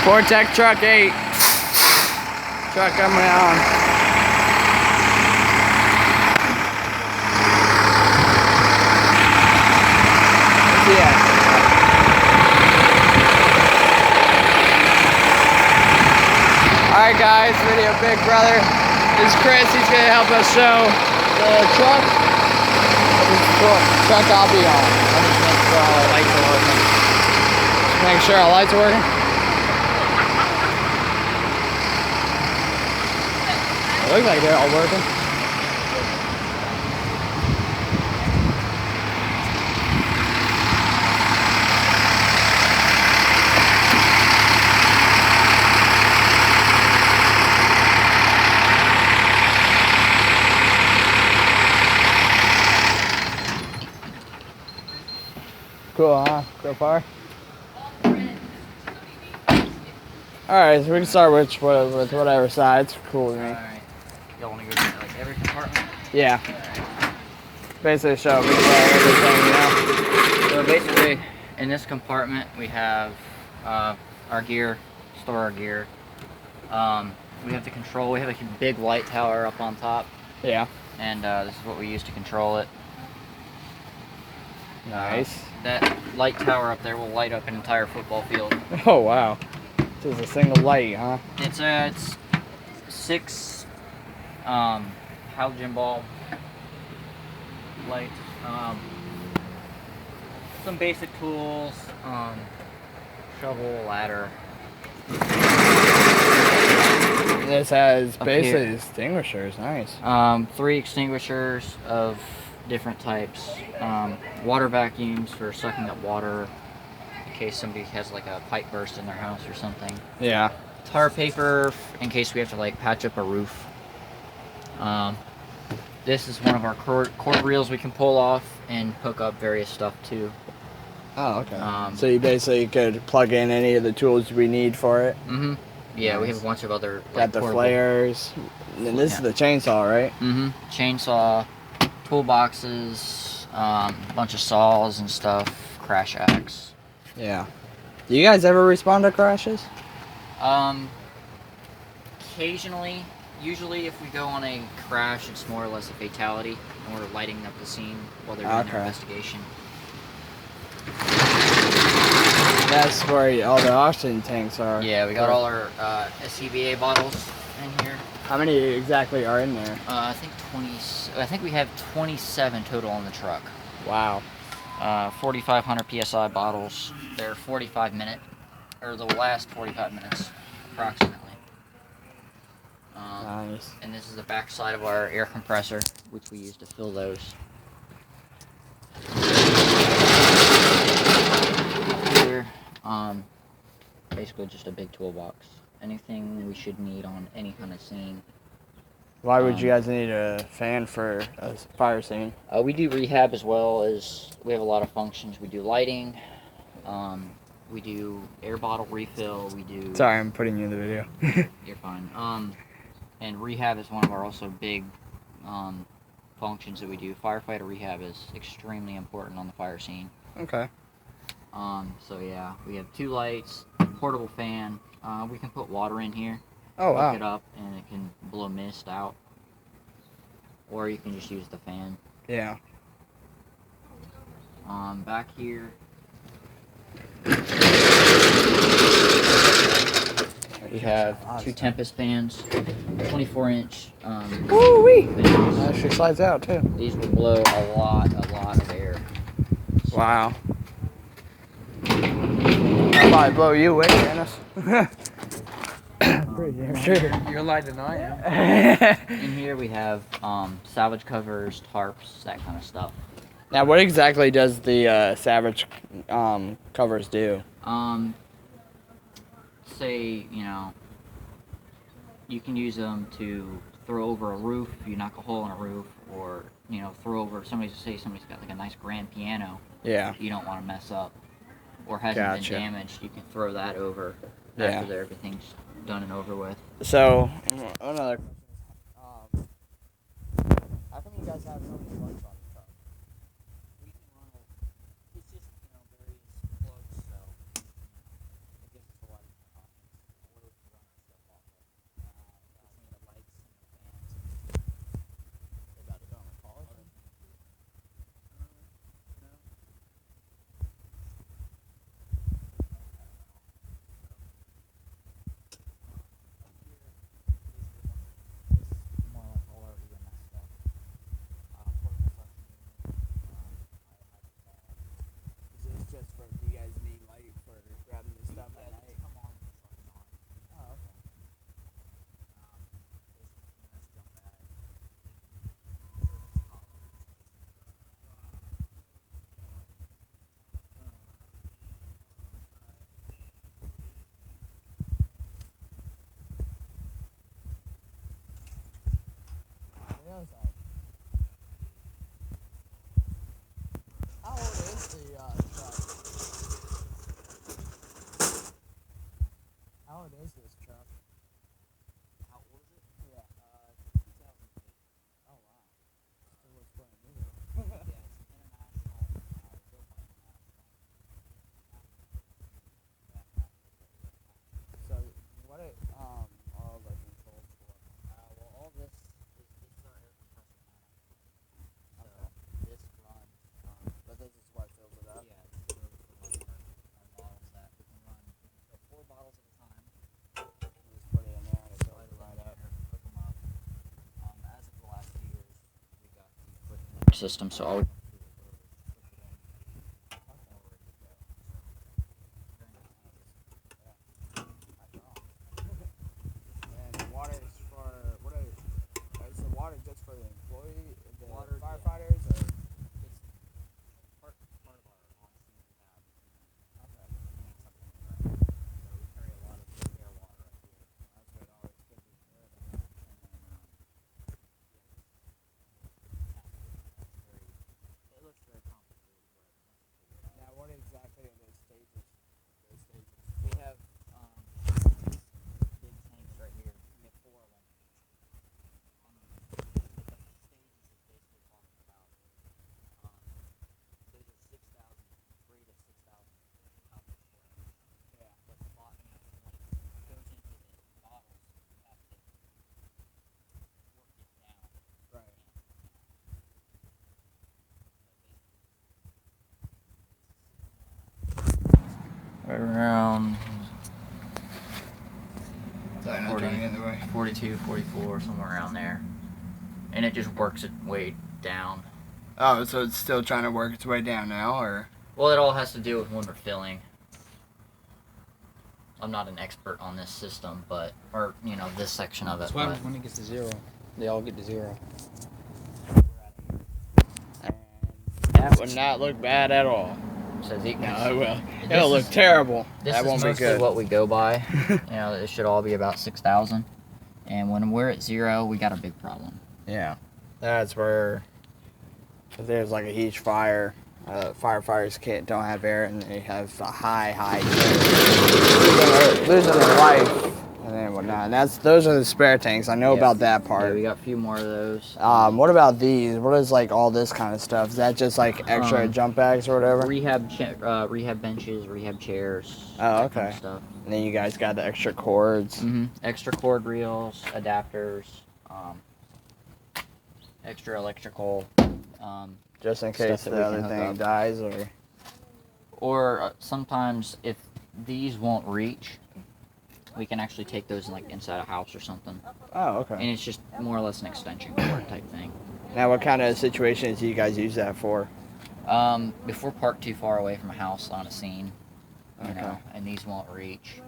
Vortec truck 8. Truck coming on. Yeah. Alright guys, video Big Brother. This is Chris, he's going to help us show the truck. Truck I'll be on. Let me make sure all the lights are working. Just make sure all lights are working. It looks like they're all working. Cool, huh? So far? Alright, so we can start with whatever side. It's cool to me. Alright. Y'all want to go to like every compartment? Yeah. Basically show everything, you know? So basically, in this compartment, we have our gear, store our gear. We have the control. We have a big light tower up on top. Yeah. And this is what we use to control it. Nice. That light tower up there will light up an entire football field. Oh wow. Just a single light, huh? It's 6 halogen bulb lights. Some basic tools, shovel, ladder. This has Up basically here. extinguishers, nice. 3 extinguishers of different types. Water vacuums for sucking up water in case somebody has like a pipe burst in their house or something. Yeah. Tar paper in case we have to like patch up a roof. This is one of our cord reels we can pull off and hook up various stuff to. Oh, okay. So you basically could plug in any of the tools we need for it? Mm-hmm. Yeah, Nice. we have a bunch of other Got like, the portable. flares. And this is the chainsaw, right? Mm-hmm. Chainsaw, toolboxes, a bunch of saws and stuff, crash axe. Yeah. Do you guys ever respond to crashes? Occasionally. Usually if we go on a crash, it's more or less a fatality, and we're lighting up the scene while they're doing their investigation. That's where all the oxygen tanks are. Yeah, we got all our SCBA bottles in here. How many exactly are in there? I think 20. I think we have 27 total on the truck. Wow. 4,500 PSI bottles. They're 45 minute, or they'll last 45 minutes, approximately. Nice. And this is the back side of our air compressor, which we use to fill those. Here, basically just a big toolbox. Anything we should need on any kind of scene. Why would you guys need a fan for a fire scene? We do rehab as well as we have a lot of functions. We do lighting, we do air bottle refill, we do... Sorry, I'm putting you in the video. You're fine. And rehab is one of our also big functions that we do. Firefighter rehab is extremely important on the fire scene. Okay. So yeah, we have 2 lights, portable fan. We can put water in here. Oh, wow. Hook it up and it can blow mist out. Or you can just use the fan. Yeah. Back here. We have 2 Tempest fans, 24-inch. Woo-wee! Actually slides out too. These will blow a lot of air. Wow. I'll probably blow you away, Dennis. Pretty damn sure. You're light than I am. In here we have salvage covers, tarps, that kind of stuff. Now, what exactly does the Savage covers do? Say, you know, you can use them to throw over a roof if you knock a hole in a roof, or, you know, throw over, somebody's got like a nice grand piano. Yeah. You don't want to mess up, or hasn't been damaged, you can throw that over after everything's done and over with. So, another question. How come you guys have so many lights on the truck? We can run it's just, you know, various plugs, so it gives us a lot of options. is this truck? How old is it? Yeah. 2008. Oh wow. Still looks brand new. Yeah, it's international. Built by international. So what are all the controls for? Well, all this is our air compressor panel. So this runs. But this is what fills it up. Yeah, this is where we put our bottles that we can run. We can fill 4 bottles at a time. You just put it in there and it fills Slide it it right in up. there, hook 'em up. As of the last 2 years, we got the quick system, so all we have to do is literally just push it in, and we're ready to go. So very nice. And the water is for what is the water just for the employee, the Water, yeah. firefighters, or It's part of our on-scene rehab. okay. We need something to drink. So we carry a lot of air water up here. That's what always good to hear. And then, it looks very complicated, but once you figure it out. Now, what exactly are those stages? We have these big tanks right here. We have 4 of them. The stages is basically talking about those are 6,000, 3 to 6,000 pounds per square inch. Yeah. But the bottom, when it goes into the bottles, you have to work it down. Right. Right around Sorry, not 40, trying to get in the way. 42, 44, somewhere around there. And it just works its way down. Oh, so it's still trying to work its way down now, or? Well, it all has to do with when we're filling. I'm not an expert on this system, but, or, this section of it. That's what happens when it gets to 0. They all get to 0. And that would not look bad at all. So No, it will. This It'll look is- terrible. This That is won't be mostly good. what we go by. It should all be about 6,000. And when we're at 0, we got a big problem. Yeah, that's where if there's like a huge fire, firefighters don't have air, and they have a high chance of losing their life and then whatnot. And those are the spare tanks. I know Yeah. about that Yeah, part. we got a few more of those. What about these? What is like all this kind of stuff? Is that just like extra jump bags or whatever? Rehab benches, rehab chairs. Oh, that kind of okay. stuff. And then you guys got the extra cords. Extra cord reels, adapters, extra electrical. Just in Stuff case that the we can other hook thing up. dies, or Or sometimes if these won't reach, we can actually take those inside a house or something. oh, okay. And it's just more or less an extension cord type thing. Now, what kind of situations do you guys use that for? If we're parked too far away from a house on a scene, Okay. and these won't reach,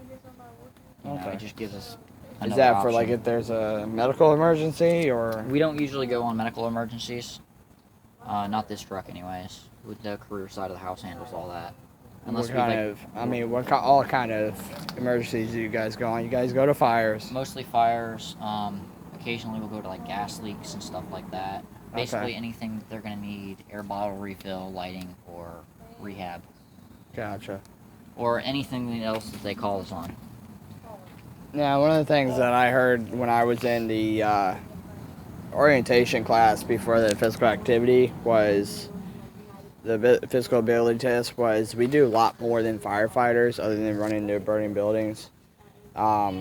Okay. it just gives us Is another that for like option. if there's a medical emergency, or? We don't usually go on medical emergencies. Not this truck, anyways. With the career side of the house handles all that. What kind of emergencies do you guys go on? You guys go to fires. Mostly fires. Occasionally we'll go to gas leaks and stuff like that. Basically anything that they're going to need, air bottle refill, lighting, or rehab. Gotcha. Or anything else that they call us on. Now, one of the things that I heard when I was in the orientation class before the physical activity was the physical ability test was we do a lot more than firefighters other than running into burning buildings. Now,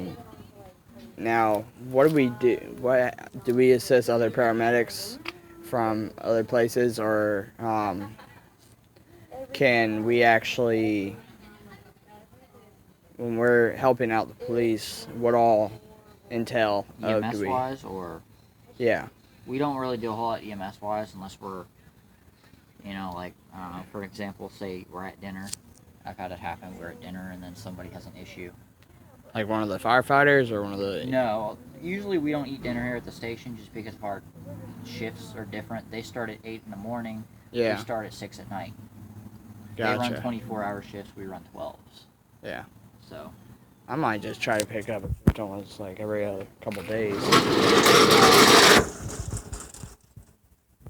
what do we do? What do we assist other paramedics from other places, or can we actually, when we're helping out the police, what all entail? EMS wise, or Yeah. we don't really do a whole lot EMS wise unless we're, for example, say we're at dinner. I've had it happen. We're at dinner and then somebody has an issue. Like one of the firefighters or one of the... No, usually we don't eat dinner here at the station just because of our shifts are different. They start at 8 in the morning. Yeah. We start at 6 at night. Gotcha. They run 24-hour shifts. We run 12s. Yeah. So. I might just try to pick up almost like every other couple days.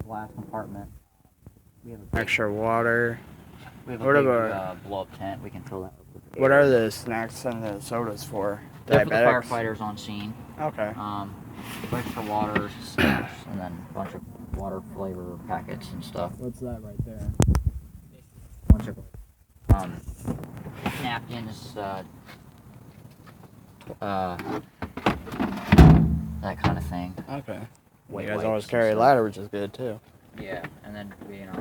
Last compartment. We have Extra water. We have What a big about- blow-up tent. We can fill that up with. What are the snacks and the sodas for? They're for the Diabetics? firefighters on scene. Okay. Bunch for water, snacks, and then a bunch of water flavor packets and stuff. What's that right there? Bunch of napkins, that kind of thing. Okay. Weight You guys wipes always and carry a stuff. ladder, which is good too. Yeah, and then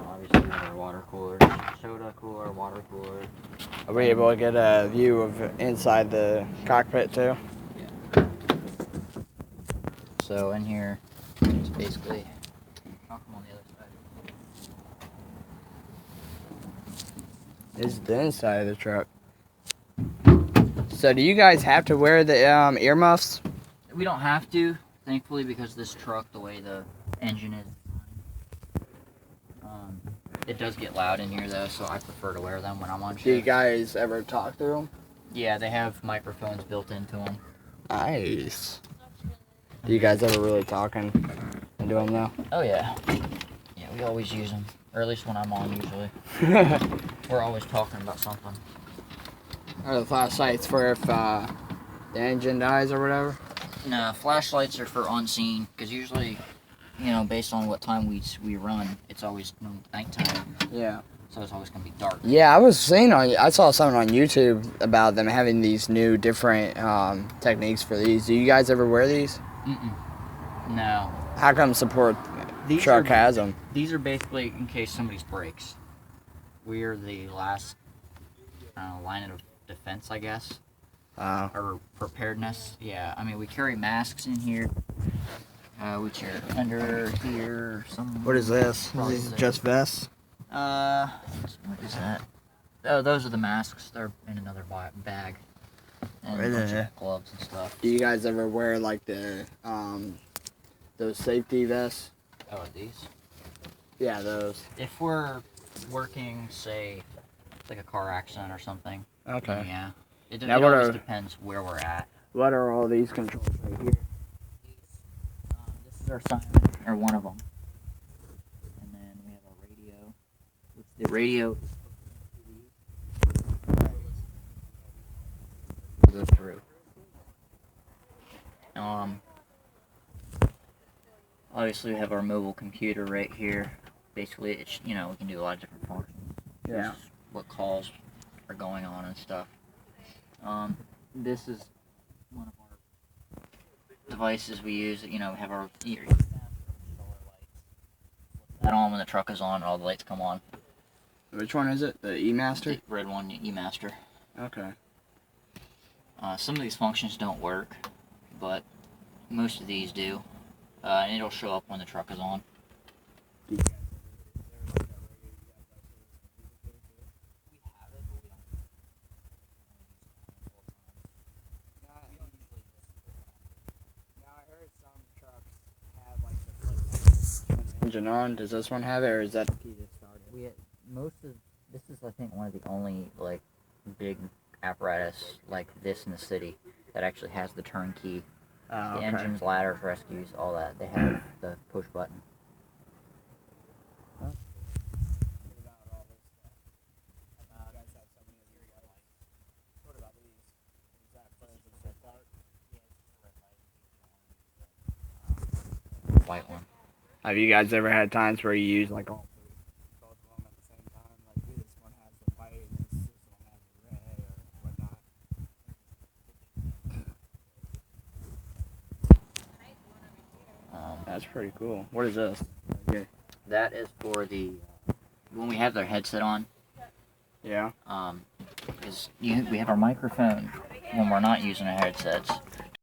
obviously we have our water cooler, soda cooler, water cooler. Are we able to get a view of inside the cockpit too? So in here, it's basically. I'll come on the other side. This is the inside of the truck. So do you guys have to wear the earmuffs? We don't have to, thankfully, because this truck, the way the engine is, it does get loud in here though, so I prefer to wear them when I'm on shift. Do you guys ever talk to them? Yeah, they have microphones built into them. Nice. Do you guys ever really talking into them though? Oh yeah. Yeah, we always use them, or at least when I'm on usually. We're always talking about something. Are the flashlights for if the engine dies or whatever? No, flashlights are for on scene, because usually, based on what time we run, it's always nighttime, Yeah. so it's always going to be dark. Yeah, I saw something on YouTube about them having these new different techniques for these. Do you guys ever wear these? No. How come support These truck are- has them? These are basically in case somebody's breaks. We are the last line of defense, I guess, or preparedness. Yeah, I mean, we carry masks in here. We carry under here. What is this? Probably Is these the- just vests? What is that? Oh, those are the masks. They're in another bag. And a bunch Really? of gloves and stuff. Do you guys ever wear like the those safety vests? Oh, these? Yeah, those. If we're working, say, like a car accident or something. Okay. Yeah. It Now, always depends where we're at. What are all these controls right here? This is our siren, or one of them. And then we have our radio. The radio goes through. Obviously we have our mobile computer right here. Basically, it's we can do a lot of different functions. Yeah. Just what calls are going on and stuff. This is one of our devices we use. We have our that on when the truck is on, all the lights come on. Which one is it? The E-Master? The red one, E-Master. Okay. Some of these functions don't work, but most of these do. And it'll show up when the truck is on. We have it, but we don't. Now I heard some trucks have like the flip Engine on. Does this one have it, or is that? This is I think one of the only big apparatus like this in the city that actually has the turnkey. Oh, The okay. engines, ladders, rescues, all that. They have the push button. about all this stuff. You guys have so many of these lights. What about these? Is that for the zip part? White one. Have you guys ever had times where you use like all? Both of them at the same time. Like this one has the white and this one has the red or whatnot. That's pretty cool. What is this? Okay. That is for the when we have their headset on. Yeah. Because we have our microphone when we're not using our headsets,